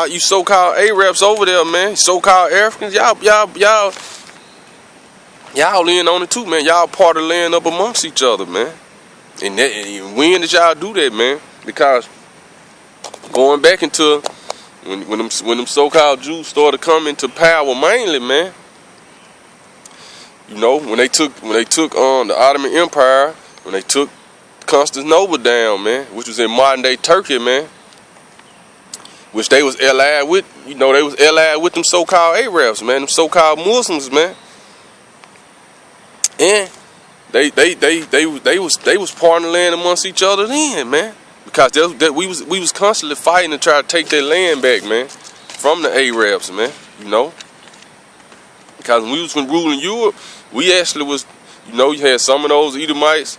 you so-called Arabs over there, man. So-called Africans, y'all in on it too, man. Y'all part of the land up amongst each other, man. And when did y'all do that, man? Because going back into when them so-called Jews started coming to power mainly, man. You know, when they took the Ottoman Empire, when they took Constantinople down, man, which was in modern day Turkey, man, which they was allied with, you know, they was allied with them so-called Arabs, man, them so-called Muslims, man. And they was parting land amongst each other then, man, because we was constantly fighting to try to take their land back, man, from the Arabs, man, you know. Because when we was ruling Europe, we actually was, You know, you had some of those Edomites.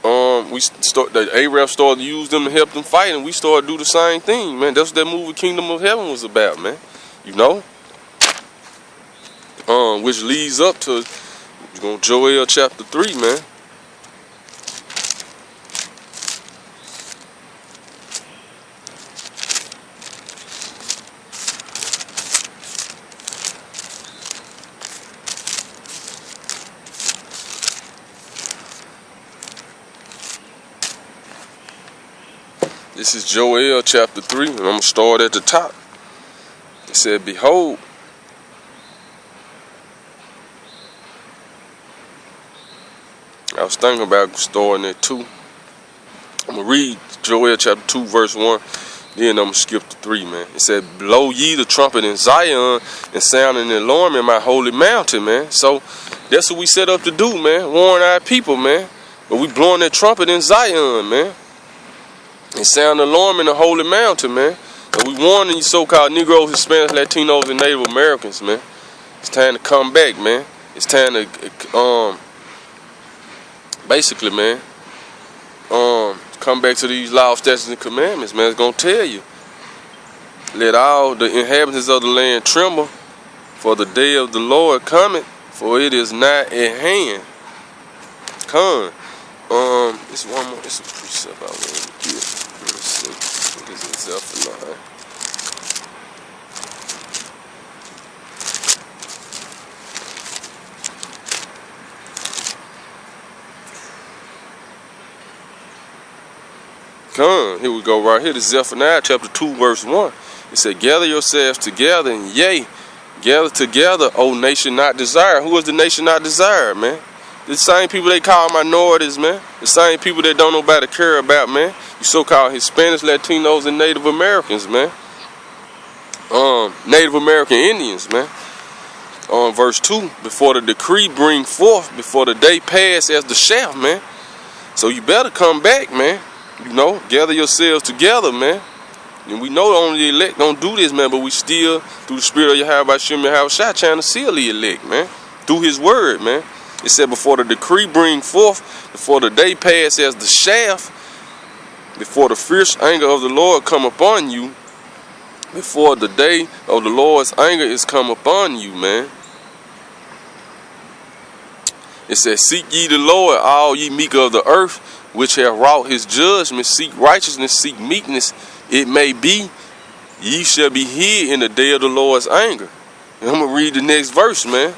The Arab started to use them to help them fight, and we started to do the same thing, man. That's what that movie Kingdom of Heaven was about, man. You know? Which leads up to Joel chapter 3, man. This is Joel chapter 3, and I'm going to start at the top. It said, behold, I was thinking about starting at 2. I'm going to read Joel chapter 2, verse 1. Then I'm going to skip to 3, man. It said, blow ye the trumpet in Zion and sound an alarm in my holy mountain, man. So that's what we set up to do, man. Warn our people, man. But we blowing that trumpet in Zion, man. And sound an alarm in the holy mountain, man. And we warning you so-called Negroes, Hispanics, Latinos, and Native Americans, man. It's time to come back, man. It's time to, basically, man, come back to these laws, statutes, and commandments, man. It's going to tell you. Let all the inhabitants of the land tremble, for the day of the Lord cometh, for it is not at hand. Come. It's one more. It's a precept I want to get. Let's see. What is it? Zephaniah. Come. Here we go right here. This is Zephaniah chapter 2, verse 1. It said, gather yourselves together, and yea, gather together, O nation not desired. Who is the nation not desired, man? The same people they call minorities, man. The same people that don't nobody care about, man. You so-called Hispanics, Latinos, and Native Americans, man. Native American Indians, man. Verse 2, before the decree bring forth, before the day pass as the shaft, man. So you better come back, man. You know, gather yourselves together, man. And we know only the elect don't do this, man, but we still, through the spirit of Yahweh Shem Yahweh Shai, trying to seal the elect, man. Through his word, man. It said, before the decree bring forth, before the day pass as the shaft, before the fierce anger of the Lord come upon you, before the day of the Lord's anger is come upon you, man. It says, seek ye the Lord, all ye meek of the earth, which have wrought his judgment. Seek righteousness, seek meekness. It may be, ye shall be hid in the day of the Lord's anger. And I'm going to read the next verse, man.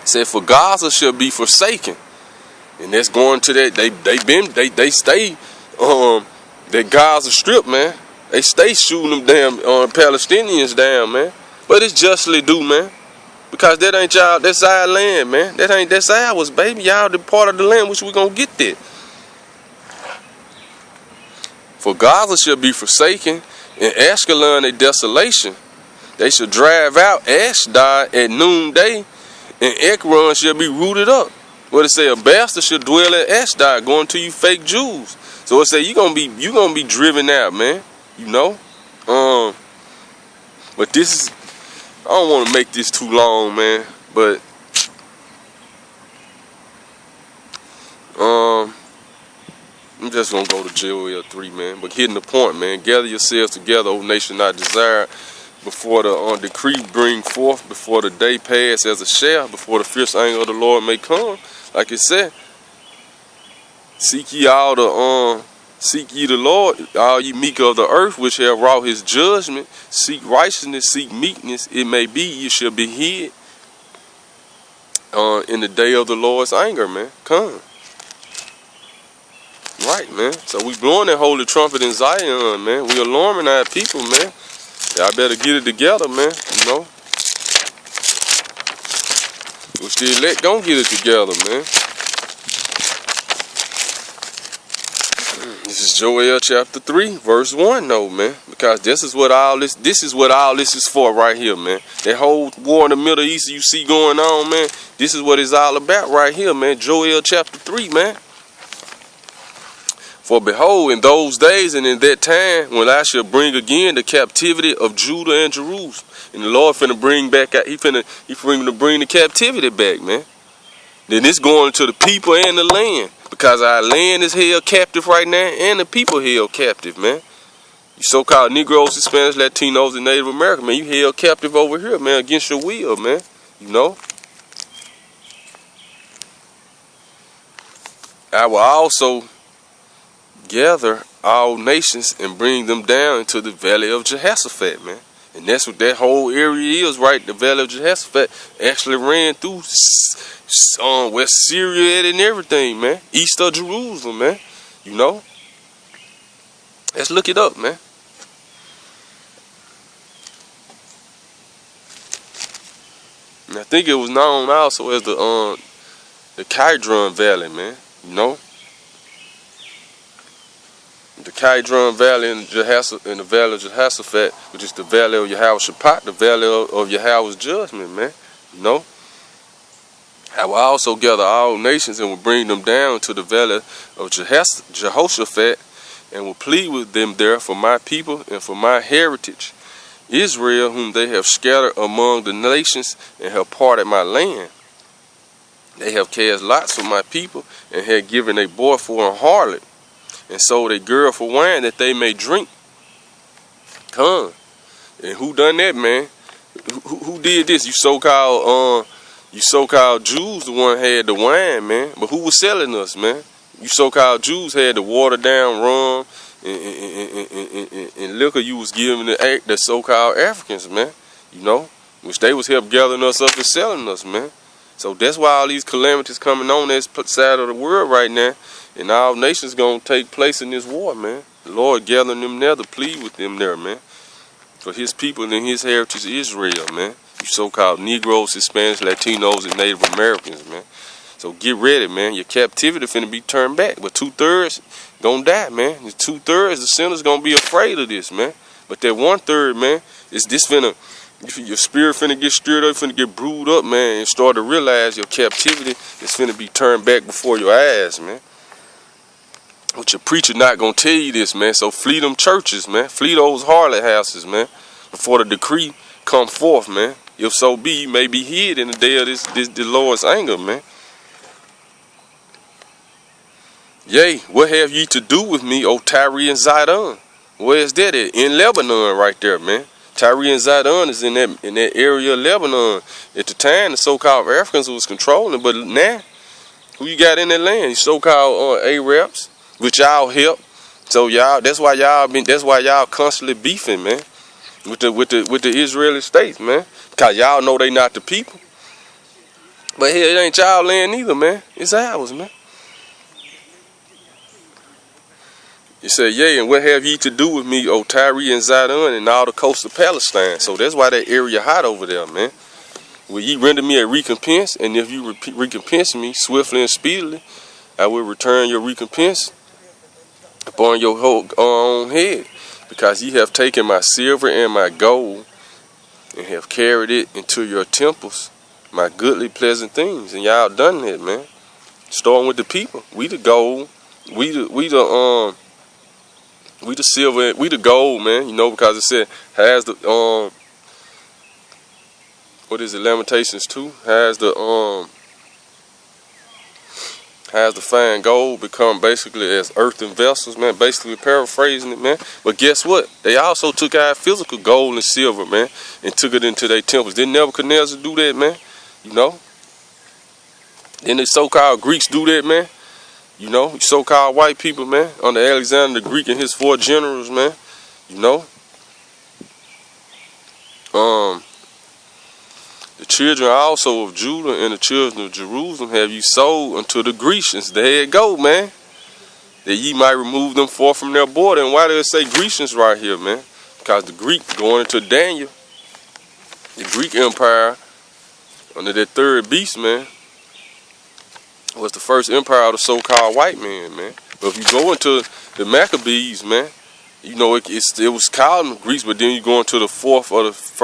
It said, for Gaza shall be forsaken. And that's going to that, they stay, that Gaza Strip, man. They stay shooting them damn Palestinians down, man. But it's justly due, man. Because that ain't y'all, that's our land, man. That's ours, baby. Y'all the part of the land which we gonna get that. For Gaza shall be forsaken, and Ashkelon a desolation. They shall drive out Ashdod at noonday, and Ekron shall be rooted up. What it say? A bastard shall dwell at Ashdod, going to you fake Jews. So it say you gonna be driven out, man. You know. But this is, I don't want to make this too long, man. But I'm just gonna go to Joel 3, man. But hitting the point, man. Gather yourselves together, O nation not desired, before the decree bring forth, before the day pass as a shaft, before the fierce anger of the Lord may come. Like it said, seek ye the Lord, all ye meek of the earth, which have wrought his judgment. Seek righteousness, seek meekness. It may be you shall be hid in the day of the Lord's anger, man. Come. Right, man. So we blowing that holy trumpet in Zion, man. We alarming our people, man. Y'all better get it together, man. You know. We still don't get it together, man. This is Joel chapter 3, verse 1, though, man. Because this is what all this is for right here, man. That whole war in the Middle East you see going on, man. This is what it's all about right here, man. Joel chapter 3, man. For behold, in those days and in that time, when I shall bring again the captivity of Judah and Jerusalem. And the Lord finna bring back, he finna bring the captivity back, man. then it's going to the people and the land. Because our land is held captive right now, and the people held captive, man. You so-called Negroes, Hispanics, Latinos, and Native Americans, man, you held captive over here, man, against your will, man. You know? I will also gather all nations and bring them down into the valley of Jehoshaphat, man. And that's what that whole area is, right? The valley of Jehoshaphat actually ran through West Syria and everything, man. East of Jerusalem, man. You know? Let's look it up, man. And I think it was known also as the Kidron Valley, man. You know? The Kidron Valley in the valley of Jehoshaphat, which is the valley of Yehoshaphat, the valley of Yahweh's judgment, man. You know? I will also gather all nations and will bring them down to the valley of Jehoshaphat and will plead with them there for my people and for my heritage, Israel, whom they have scattered among the nations and have parted my land. They have cast lots for my people and have given a boy for a harlot and sold a girl for wine that they may drink. Come. And who done that, man? Who did this? You so-called Jews, the one had the wine, man. But who was selling us, man? You so-called Jews had the watered down rum and liquor you was giving the so-called Africans, man. You know, which they was help gathering us up and selling us, man. So that's why all these calamities coming on this side of the world right now. And all nations gonna take place in this war, man. The Lord gathering them there to plead with them there, man. For his people and his heritage Israel, man. You so-called Negroes, Hispanics, Latinos, and Native Americans, man. So get ready, man. Your captivity finna be turned back. But 2/3 gonna die, man. The 2/3, the sinners gonna be afraid of this, man. But that 1/3, man, is this finna, your spirit finna get stirred up, finna get brewed up, man, and start to realize your captivity is finna be turned back before your eyes, man. But your preacher not gonna tell you this, man. So flee them churches, man. Flee those harlot houses, man, before the decree come forth, man. If so be, you may be hid in the day of the Lord's anger, man. Yea, what have ye to do with me, O Tyre and Zidon? Where is that at? In Lebanon right there, man. Tyre and Zidon is in that area of Lebanon. At the time, the so-called Africans was controlling, but now, who you got in that land? You so-called Arabs, which y'all help. So y'all, that's why y'all constantly beefing, man, with the Israeli states, man. Cause y'all know they not the people. But here it ain't y'all land either, man. It's ours, man. He said, yea, and what have ye to do with me, O Tyre and Zidon, and all the coast of Palestine? So that's why that area hot over there, man. Will ye render me a recompense? And if you recompense me swiftly and speedily, I will return your recompense upon your own head. Because ye have taken my silver and my gold, and have carried it into your temples, my goodly pleasant things. And y'all done that, man. Starting with the people. We the gold. We the silver, we the gold, man, you know, because it said, has the, what is it, Lamentations 2? Has the fine gold become basically as earthen vessels, man, basically paraphrasing it, man. But guess what? They also took our physical gold and silver, man, and took it into their temples. Didn't Nebuchadnezzar do that, man? You know? Didn't the so-called Greeks do that, man? You know, so-called white people, man, under Alexander the Greek and his 4 generals, man. You know, the children also of Judah and the children of Jerusalem have you sold unto the Grecians. There you go, man. That ye might remove them forth from their border. And why do it say Grecians right here, man? Because the Greek going into Daniel, the Greek Empire, under that 3rd beast, man, was the first empire of the so-called white man, man. But if you go into the Maccabees, man, you know, it was called Greece, but then you go into the 4th or the 1st